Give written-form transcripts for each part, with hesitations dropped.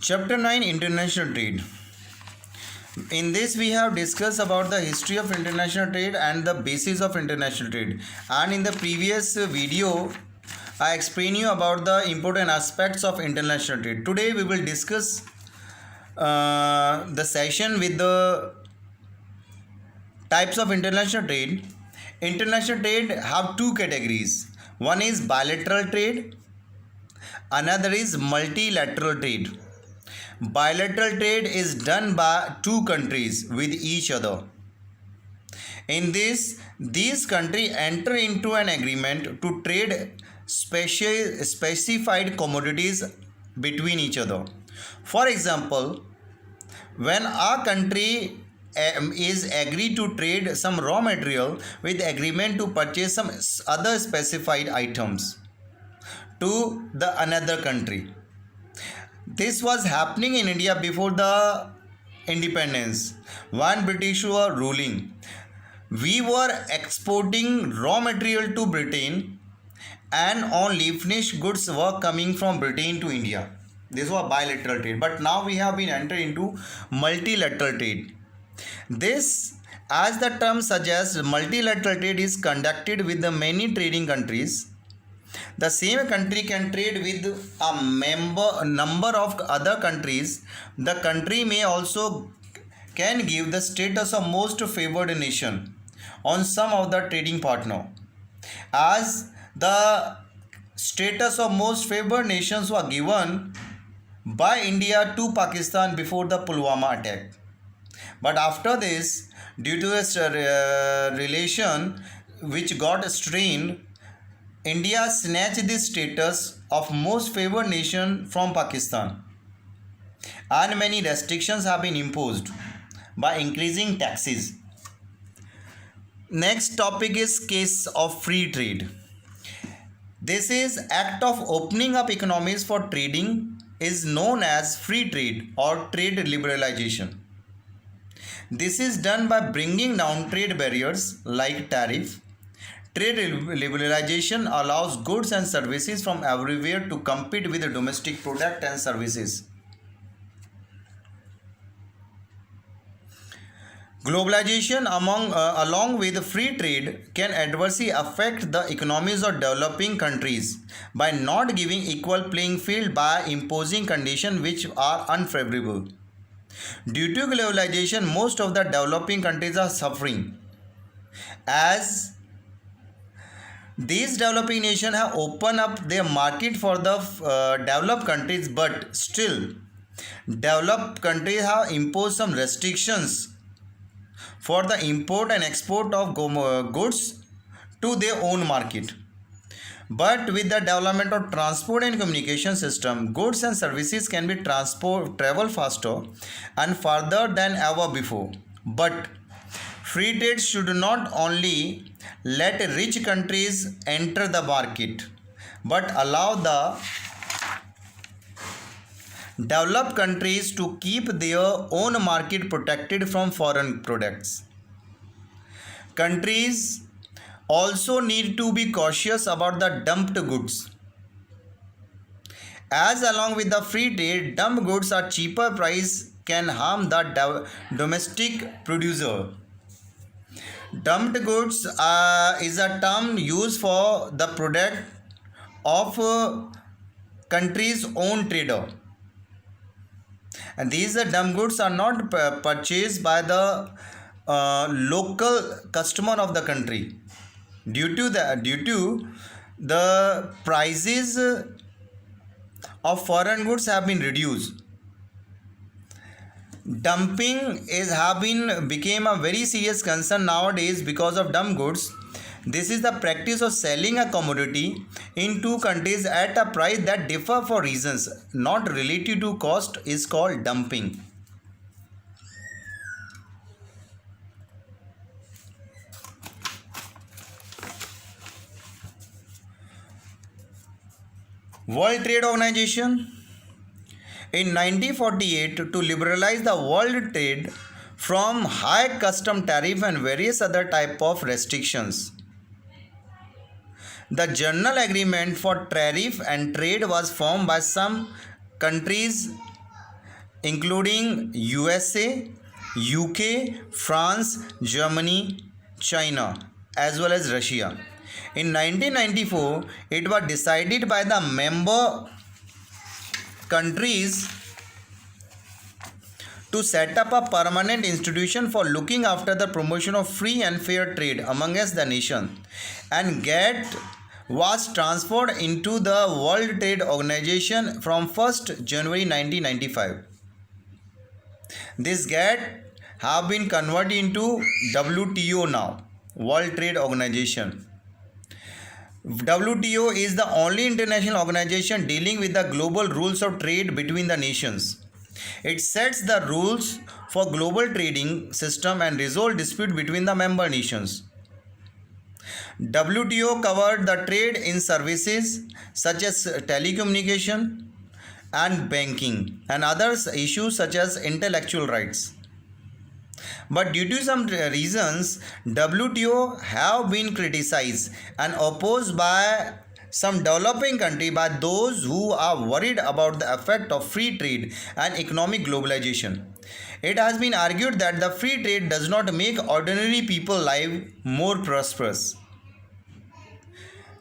Chapter 9, International Trade. In this we have discussed about the history of international trade and the basis of international trade, and in the previous video I explained you about the important aspects of international trade. Today we will discuss the session with the types of international trade. International trade have two categories. One is bilateral trade, another is multilateral trade. Bilateral trade is done by two countries with each other. In this, these countries enter into an agreement to trade specified commodities between each other. For example, when a country is agreed to trade some raw material with agreement to purchase some other specified items to the another country. This was happening in India before the independence. When British were ruling, we were exporting raw material to Britain and only finished goods were coming from Britain to India. This was bilateral trade. But now we have been entered into multilateral trade. This, as the term suggests, multilateral trade is conducted with the many trading countries. The same country can trade with a number of other countries. The country may also can give the status of most favored nation on some of the trading partner, as the status of most favored nations were given by India to Pakistan before the Pulwama attack. But after this, due to this relation which got strained, India snatched the status of most favored nation from Pakistan, and many restrictions have been imposed by increasing taxes. Next topic is case of free trade. This is act of opening up economies for trading is known as free trade or trade liberalization. This is done by bringing down trade barriers like tariff. Trade liberalization allows goods and services from everywhere to compete with the domestic product and services. Globalization along with free trade can adversely affect the economies of developing countries by not giving equal playing field by imposing conditions which are unfavorable. Due to globalization, most of the developing countries are suffering, as these developing nations have opened up their market for the developed countries, but still developed countries have imposed some restrictions for the import and export of goods to their own market. But with the development of transport and communication system, goods and services can be travel faster and further than ever before. But free trade should not only let rich countries enter the market, but allow the developed countries to keep their own market protected from foreign products. Countries also need to be cautious about the dumped goods, as along with the free trade, dumped goods at cheaper price can harm the domestic producer. Dumped goods is a term used for the product of country's own trader, and these dumped goods are not purchased by the local customer of the country. Due to the prices of foreign goods have been reduced. Dumping became a very serious concern nowadays because of dumped goods. This is the practice of selling a commodity in two countries at a price that differ for reasons not related to cost is called dumping. World Trade Organization. In 1948, to liberalize the world trade from high custom tariff and various other type of restrictions, the General Agreement for Tariff and Trade was formed by some countries including USA, UK, France, Germany, China, as well as Russia. In 1994, it was decided by the member countries to set up a permanent institution for looking after the promotion of free and fair trade amongst the nation, and GATT was transferred into the World Trade Organization from 1st January 1995. This GATT have been converted into WTO now, World Trade Organization. WTO is the only international organization dealing with the global rules of trade between the nations. It sets the rules for global trading system and resolve dispute between the member nations. WTO covered the trade in services such as telecommunication and banking and other issues such as intellectual rights. But due to some reasons, WTO have been criticized and opposed by some developing countries, by those who are worried about the effect of free trade and economic globalization. It has been argued that the free trade does not make ordinary people's life more prosperous.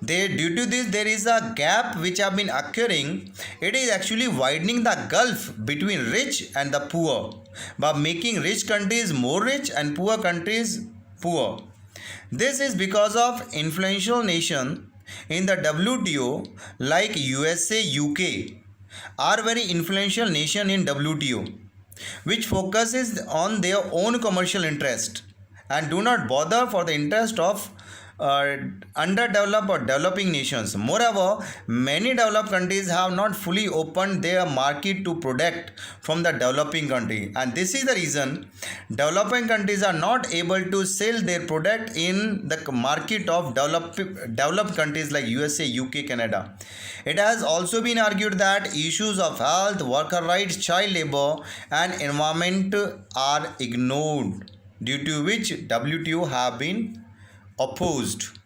Due to this, there is a gap which have been occurring. It is actually widening the gulf between rich and the poor by making rich countries more rich and poor countries poor. This is because of influential nations in the WTO like USA, UK are very influential nation in WTO, which focuses on their own commercial interest and do not bother for the interest of underdeveloped or developing nations. Moreover, many developed countries have not fully opened their market to product from the developing country, and this is the reason developing countries are not able to sell their product in the market of developed countries like USA, UK, Canada. It has also been argued that issues of health, worker rights, child labor, and environment are ignored, due to which WTO have been opposed.